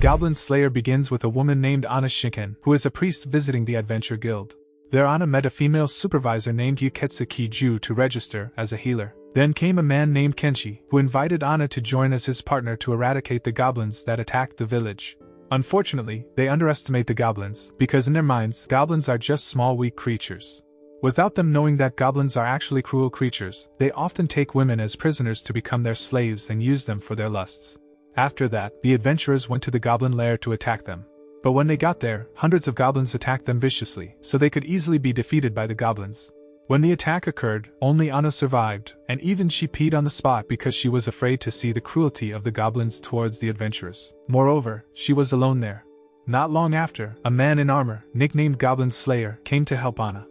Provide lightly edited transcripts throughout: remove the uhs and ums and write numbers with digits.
Goblin Slayer begins with a woman named AniKing, who is a priest visiting the Adventure Guild. There Ana met a female supervisor named Yuketsuki Ju to register as a healer. Then came a man named Kenshi, who invited Ana to join as his partner to eradicate the goblins that attacked the village. Unfortunately, they underestimate the goblins, because in their minds, goblins are just small weak creatures. Without them knowing that goblins are actually cruel creatures, they often take women as prisoners to become their slaves and use them for their lusts. After that, the adventurers went to the goblin lair to attack them. But when they got there, hundreds of goblins attacked them viciously, so they could easily be defeated by the goblins. When the attack occurred, only Ana survived, and even she peed on the spot because she was afraid to see the cruelty of the goblins towards the adventurers. Moreover, she was alone there. Not long after, a man in armor, nicknamed Goblin Slayer, came to help Ana.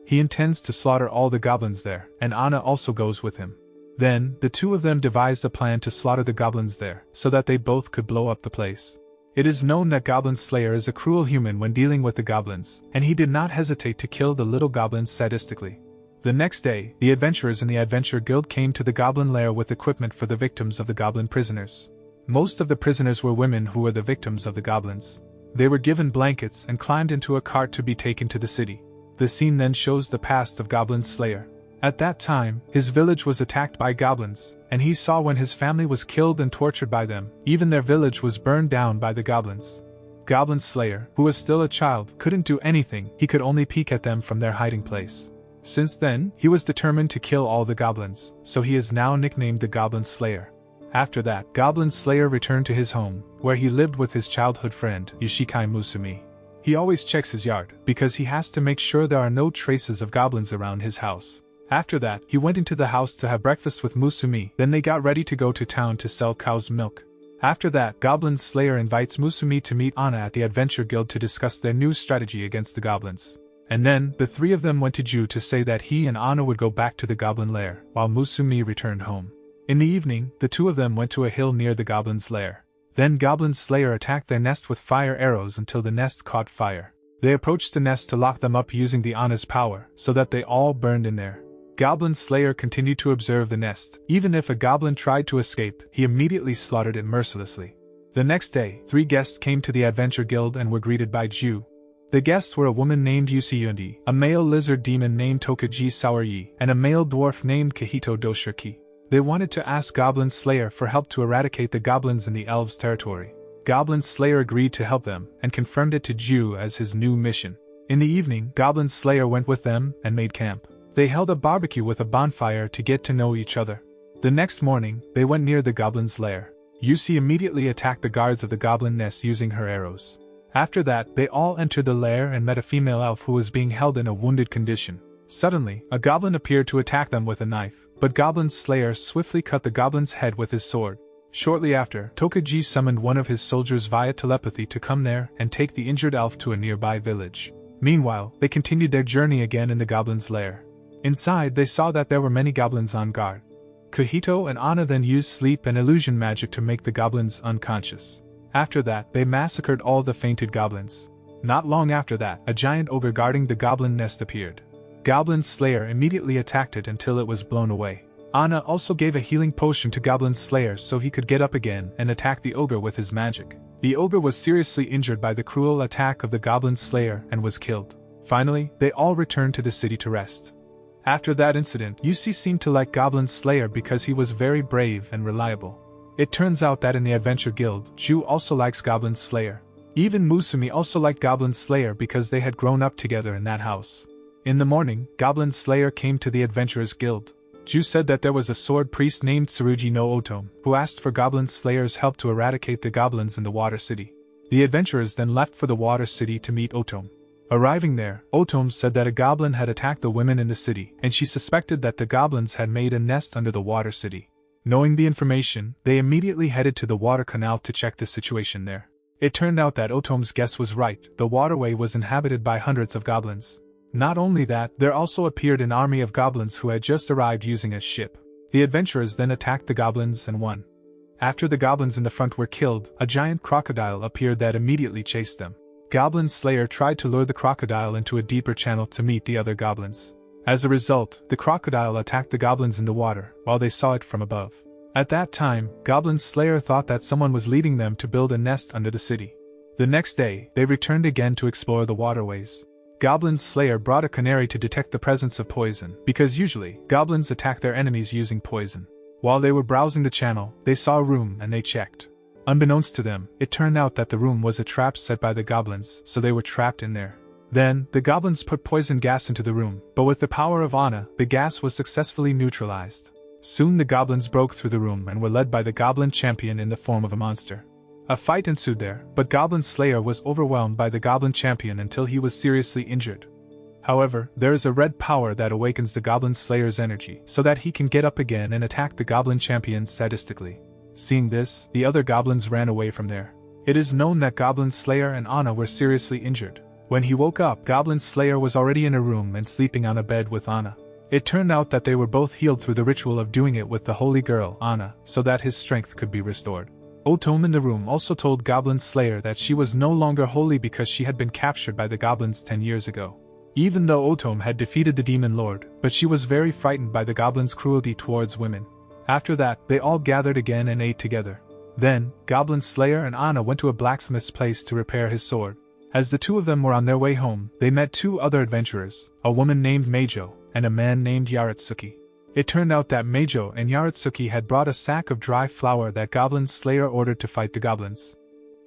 He intends to slaughter all the goblins there, and Ana also goes with him. Then, the two of them devised a plan to slaughter the goblins there, so that they both could blow up the place. It is known that Goblin Slayer is a cruel human when dealing with the goblins, and he did not hesitate to kill the little goblins sadistically. The next day, the adventurers in the Adventure Guild came to the goblin lair with equipment for the victims of the goblin prisoners. Most of the prisoners were women who were the victims of the goblins. They were given blankets and climbed into a cart to be taken to the city. The scene then shows the past of Goblin Slayer. At that time, his village was attacked by goblins, and he saw when his family was killed and tortured by them. Even their village was burned down by the goblins. Goblin Slayer, who was still a child, couldn't do anything, he could only peek at them from their hiding place. Since then, he was determined to kill all the goblins, so he is now nicknamed the Goblin Slayer. After that, Goblin Slayer returned to his home, where he lived with his childhood friend, Yoshikai Musumi. He always checks his yard, because he has to make sure there are no traces of goblins around his house. After that, he went into the house to have breakfast with Musumi, then they got ready to go to town to sell cow's milk. After that, Goblin Slayer invites Musumi to meet Ana at the Adventure Guild to discuss their new strategy against the goblins. And then, the three of them went to Ju to say that he and Ana would go back to the goblin lair, while Musumi returned home. In the evening, the two of them went to a hill near the goblin's lair. Then Goblin Slayer attacked their nest with fire arrows until the nest caught fire. They approached the nest to lock them up using the Ana's power, so that they all burned in there. Goblin Slayer continued to observe the nest. Even if a goblin tried to escape, he immediately slaughtered it mercilessly. The next day, 3 guests came to the Adventure Guild and were greeted by Ju. The guests were a woman named Yusiyundi, a male lizard demon named Tokaji Sawaryi, and a male dwarf named Kahito Doshirki. They wanted to ask Goblin Slayer for help to eradicate the goblins in the elves' territory. Goblin Slayer agreed to help them, and confirmed it to Ju as his new mission. In the evening, Goblin Slayer went with them and made camp. They held a barbecue with a bonfire to get to know each other. The next morning, they went near the goblin's lair. Yusi immediately attacked the guards of the goblin nest using her arrows. After that, they all entered the lair and met a female elf who was being held in a wounded condition. Suddenly, a goblin appeared to attack them with a knife, but Goblin Slayer swiftly cut the goblin's head with his sword. Shortly after, Tokaji summoned one of his soldiers via telepathy to come there and take the injured elf to a nearby village. Meanwhile, they continued their journey again in the goblin's lair. Inside, they saw that there were many goblins on guard. Kahito and Ana then used sleep and illusion magic to make the goblins unconscious. After that, they massacred all the fainted goblins. Not long after that, a giant ogre guarding the goblin nest appeared. Goblin Slayer immediately attacked it until it was blown away. Ana also gave a healing potion to Goblin Slayer so he could get up again and attack the ogre with his magic. The ogre was seriously injured by the cruel attack of the Goblin Slayer and was killed. Finally, they all returned to the city to rest. After that incident, Yusi seemed to like Goblin Slayer because he was very brave and reliable. It turns out that in the Adventure Guild, Ju also likes Goblin Slayer. Even Musumi also liked Goblin Slayer because they had grown up together in that house. In the morning, Goblin Slayer came to the Adventurers Guild. Ju said that there was a sword priest named Tsurugi no Otome, who asked for Goblin Slayer's help to eradicate the goblins in the Water City. The adventurers then left for the Water City to meet Otome. Arriving there, Otome said that a goblin had attacked the women in the city, and she suspected that the goblins had made a nest under the Water City. Knowing the information, they immediately headed to the water canal to check the situation there. It turned out that Otome's guess was right, the waterway was inhabited by hundreds of goblins. Not only that, there also appeared an army of goblins who had just arrived using a ship. The adventurers then attacked the goblins and won. After the goblins in the front were killed, a giant crocodile appeared that immediately chased them. Goblin Slayer tried to lure the crocodile into a deeper channel to meet the other goblins. As a result, the crocodile attacked the goblins in the water, while they saw it from above. At that time, Goblin Slayer thought that someone was leading them to build a nest under the city. The next day, they returned again to explore the waterways. Goblin Slayer brought a canary to detect the presence of poison, because usually, goblins attack their enemies using poison. While they were browsing the channel, they saw a room and they checked. Unbeknownst to them, it turned out that the room was a trap set by the goblins, so they were trapped in there. Then, the goblins put poison gas into the room, but with the power of Anna, the gas was successfully neutralized. Soon the goblins broke through the room and were led by the goblin champion in the form of a monster. A fight ensued there, but Goblin Slayer was overwhelmed by the goblin champion until he was seriously injured. However, there is a red power that awakens the Goblin Slayer's energy, so that he can get up again and attack the goblin champion sadistically. Seeing this, the other goblins ran away from there. It is known that Goblin Slayer and Anna were seriously injured. When he woke up, Goblin Slayer was already in a room and sleeping on a bed with Anna. It turned out that they were both healed through the ritual of doing it with the holy girl, Anna, so that his strength could be restored. Otom in the room also told Goblin Slayer that she was no longer holy because she had been captured by the goblins 10 years ago. Even though Otom had defeated the demon lord, but she was very frightened by the goblins' cruelty towards women. After that, they all gathered again and ate together. Then, Goblin Slayer and Anna went to a blacksmith's place to repair his sword. As the two of them were on their way home, they met two other adventurers, a woman named Meijo, and a man named Yaritsuki. It turned out that Meijo and Yaritsuki had brought a sack of dry flour that Goblin Slayer ordered to fight the goblins.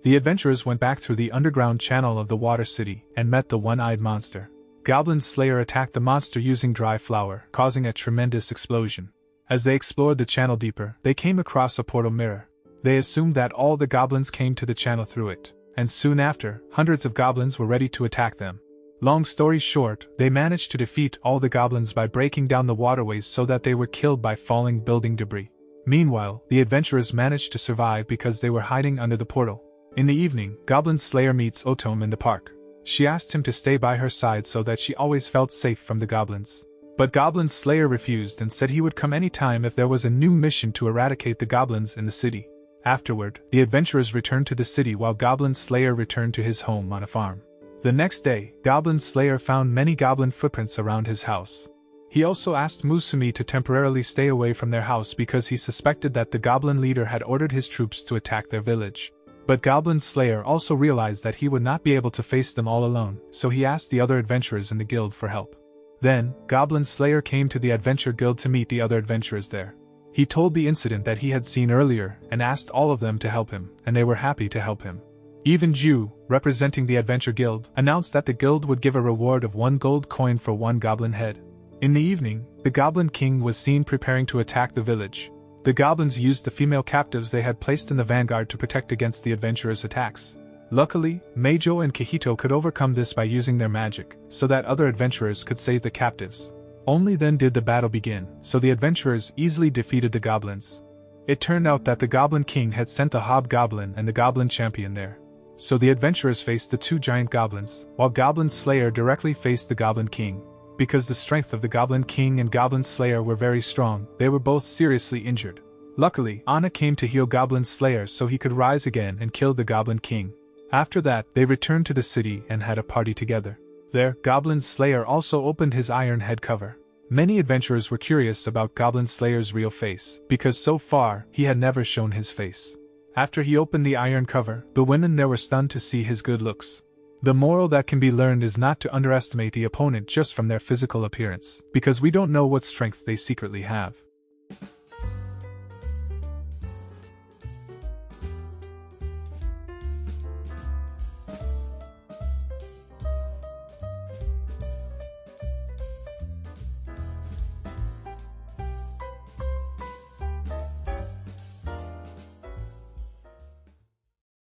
The adventurers went back through the underground channel of the water city and met the one-eyed monster. Goblin Slayer attacked the monster using dry flour, causing a tremendous explosion. As they explored the channel deeper, they came across a portal mirror. They assumed that all the goblins came to the channel through it, and soon after, hundreds of goblins were ready to attack them. Long story short, they managed to defeat all the goblins by breaking down the waterways so that they were killed by falling building debris. Meanwhile, the adventurers managed to survive because they were hiding under the portal. In the evening, Goblin Slayer meets Otom in the park. She asked him to stay by her side so that she always felt safe from the goblins. But Goblin Slayer refused and said he would come anytime if there was a new mission to eradicate the goblins in the city. Afterward, the adventurers returned to the city while Goblin Slayer returned to his home on a farm. The next day, Goblin Slayer found many goblin footprints around his house. He also asked Musumi to temporarily stay away from their house because he suspected that the goblin leader had ordered his troops to attack their village. But Goblin Slayer also realized that he would not be able to face them all alone, so he asked the other adventurers in the guild for help. Then, Goblin Slayer came to the adventure guild to meet the other adventurers there. He told the incident that he had seen earlier and asked all of them to help him, and they were happy to help him. Even Ju, representing the Adventure Guild, announced that the guild would give a reward of 1 gold coin for 1 goblin head. In the evening, the Goblin King was seen preparing to attack the village. The goblins used the female captives they had placed in the vanguard to protect against the adventurers' attacks. Luckily, Meijo and Kahito could overcome this by using their magic, so that other adventurers could save the captives. Only then did the battle begin, so the adventurers easily defeated the goblins. It turned out that the Goblin King had sent the Hobgoblin and the Goblin Champion there. So the adventurers faced the 2 giant goblins, while Goblin Slayer directly faced the Goblin King. Because the strength of the Goblin King and Goblin Slayer were very strong, they were both seriously injured. Luckily, Anna came to heal Goblin Slayer so he could rise again and kill the Goblin King. After that, they returned to the city and had a party together. There, Goblin Slayer also opened his iron head cover. Many adventurers were curious about Goblin Slayer's real face, because so far, he had never shown his face. After he opened the iron cover, the women there were stunned to see his good looks. The moral that can be learned is not to underestimate the opponent just from their physical appearance, because we don't know what strength they secretly have.